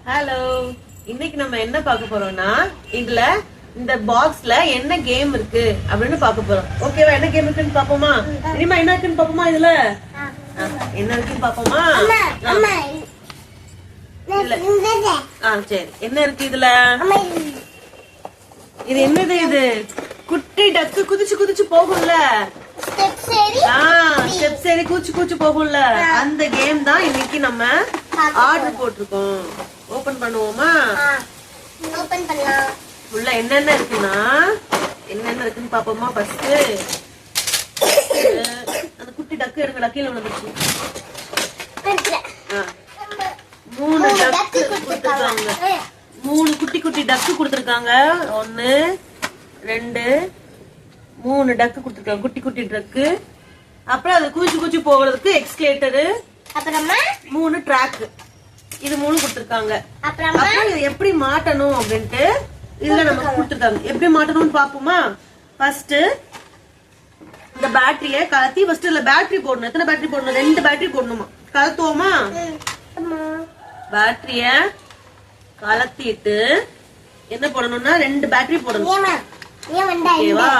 Hello, இன்னைக்கு நம்ம என்ன பார்க்க போறோம்னா இதுல இந்த பாக்ஸ்ல என்ன கேம் இருக்கு அப்படின்னு பார்க்க போறோம். ஓகேவா? என்ன கேம் இருக்குன்னு பாப்போமா? இனிமா என்ன இருக்குன்னு பாப்போமா? இதுல என்ன இருக்குன்னு பாப்போமா? சரி, என்ன இருக்கு இதுல? இது என்னது? இது குட்டி டக்கு குதிச்சு குதிச்சு போகும்ல, ஸ்டெப் சரி கூச்சு போகும்ல, அந்த கேம் தான் இன்னைக்கு நம்ம ஆர்டர் போட்டிருக்கோம். ஓபன் பண்ணுவோமா? ஓபன் பண்ணலாம். உள்ள என்னென்ன இருக்குன்னா இருக்குன்னு பாப்போமா? ஃபர்ஸ்ட் அந்த குட்டி டக்கு எடுங்கடா, கீழே விழுந்துச்சு. 3 டக்கு கொடுத்துருக்காங்க. 3 குட்டி குட்டி டக்கு கொடுத்துருக்காங்க. 1 2 3 டக்கு கொடுத்துருக்காங்க, குட்டி குட்டி டக்கு. அப்புறம் அது கூச்சு போகிறதுக்கு எக்ஸ்கலேட்டரு, அப்புறமா 3 ட்ராக், இது 3 கொடுத்துருக்காங்க. அப்புறம் இது எப்படி மாட்டணும் அப்படின்ட்டு இதுல நமக்கு கொடுத்துருக்காங்க. எப்படி மாட்டணும்னு பாப்போமா? ஃபர்ஸ்ட் இந்த பேட்டரிய கலத்தி ஃபர்ஸ்ட் இதுல பேட்டரி போடணும். எத்தனை பேட்டரி போடணும்? 2 பேட்டரி போடணுமா? கலத்துவோமா? பேட்டரிய கலத்திட்டு என்ன போடணும்னா 2 பேட்டரி போடணும். ஓகேவா?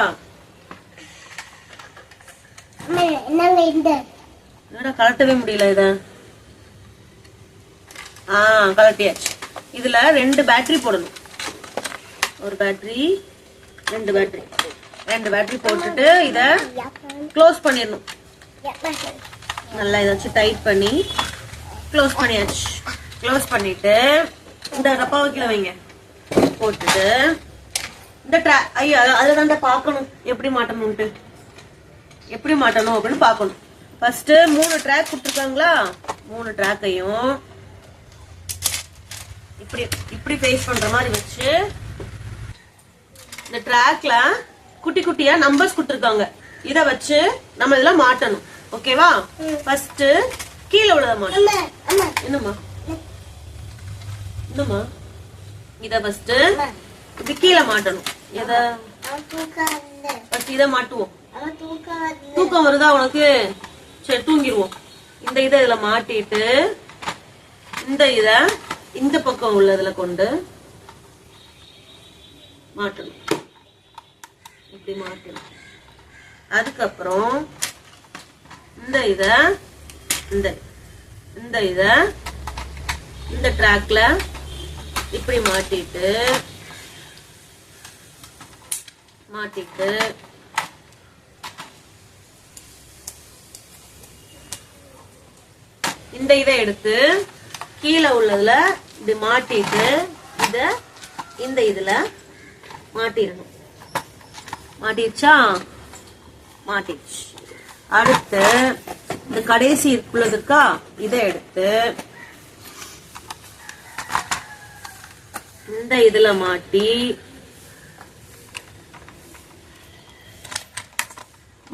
கலட்டவே முடியல இத. கலட்டியாச்சு. இதுல 2 பேட்டரி போடணும். ஒரு பேட்டரி, 2 பேட்டரி போட்டுட்டு இத க்ளோஸ் பண்ணிடணும். நல்லா இத வச்சு டைட் பண்ணி க்ளோஸ் பண்ணியாச்சு. க்ளோஸ் பண்ணிட்டு இந்த டப்பாவை கீழே வைங்க. போட்டுட்டு இந்த ஐயோ அதுல பாக்கணும் எப்படி மாட்டணும்ட்டு, எப்படி மாட்டணும் அப்படின்னு பாக்கணும். ஃபர்ஸ்ட் 3 ட்ராக் கொடுத்துருக்காங்களா? 3 ட்ராக்கையும் இப்படி ஃபேஸ் பண்ற மாதிரி வச்சு இந்த ட்ராக்ல குட்டி குட்டியா நம்பர்ஸ் கொடுத்துருக்காங்க. இத வச்சு நம்ம இதெல்லாம் மாட்டணும். ஓகேவா? ஃபர்ஸ்ட் கீழே உள்ளத மாட்டணும். என்னமா இத ஃபர்ஸ்ட் இது கீழே மாட்டணும். இத மாட்டுவோம். தூக்கம் வருதா உனக்கு? சரி, தூங்கிடுவோம். இந்த இதை இதுல மாட்டிட்டு இந்த இத இந்த பக்கம் உள்ளதுல கொண்டு மாட்டணும். இப்படி மாட்டணும். அதுக்கப்புறம் இந்த இத இந்த ட்ராக்ல இப்படி மாட்டிட்டு இந்த இதை எடுத்து கீழே உள்ளதுல இப்படி மாட்டிட்டு இத இந்த இதுல மாட்டிடணும். மாட்டிடுச்சா? மாட்டிடுச்சு. அடுத்து இந்த கடைசி இருக்குள்ளது இருக்கா, இதை எடுத்து இந்த இதுல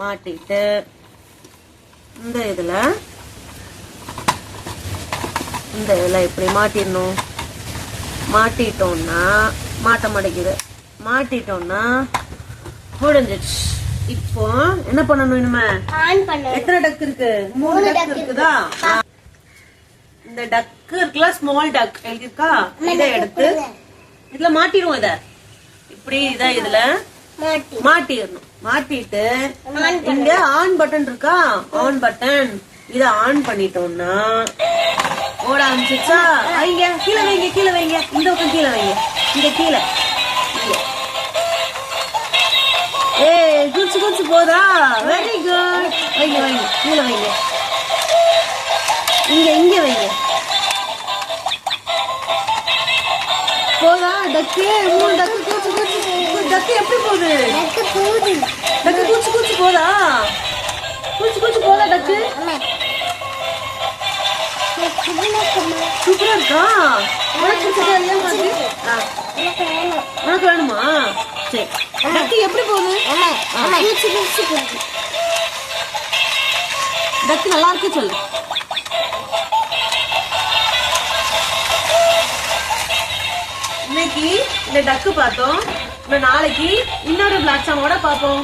மாட்டிட்டு இந்த இதுல இப்படி மாட்டிடணும். மாட்டிட்டோம்னா மாட்ட மாட்டேங்குது. மாட்டிட்டோம்னா முடிஞ்சிச்சு. இப்போ என்ன பண்ணணும்? இனிமே எத்தனை டக் இருக்கு? 3 டக் இருக்குதா? இந்த டக்கு இருக்குல்ல, ஸ்மால் டக் எழுதிருக்கா, இதை எடுத்து இதுல மாட்டிடுவோம். இத இப்படி இதுல மாட்டிடணும். மாட்டிட்டு இங்க ஆன் பட்டன் இருக்கா, ஆன் பட்டன், இத ஆன் பண்ணிட்டோம்னா ஓட ஆரம்பிச்சிச்சா? வைங்க, கீழே வைங்க. இந்த பக்கம் கீழே வைங்க. இங்க கீழே குச்சி போதா? Very good. வைங்க கீழே வைங்க. இங்க வைங்க. போதா? டக்கு 3 டக்கு டக்கு எப்படி போகுது? டக்கு கூச்சு போதா? கூச்சு போதா டக்கு? சூப்பரா இருக்கா? உனக்கு வேணுமா? சரி, டக்கு எப்படி போகுது? டக்கு நல்லா இருக்கு சொல்லு. இன்னைக்கு இந்த டக்கு பார்த்தோம். நாளைக்கு இன்னொரு பிளாக் சாமோட பார்ப்போம்.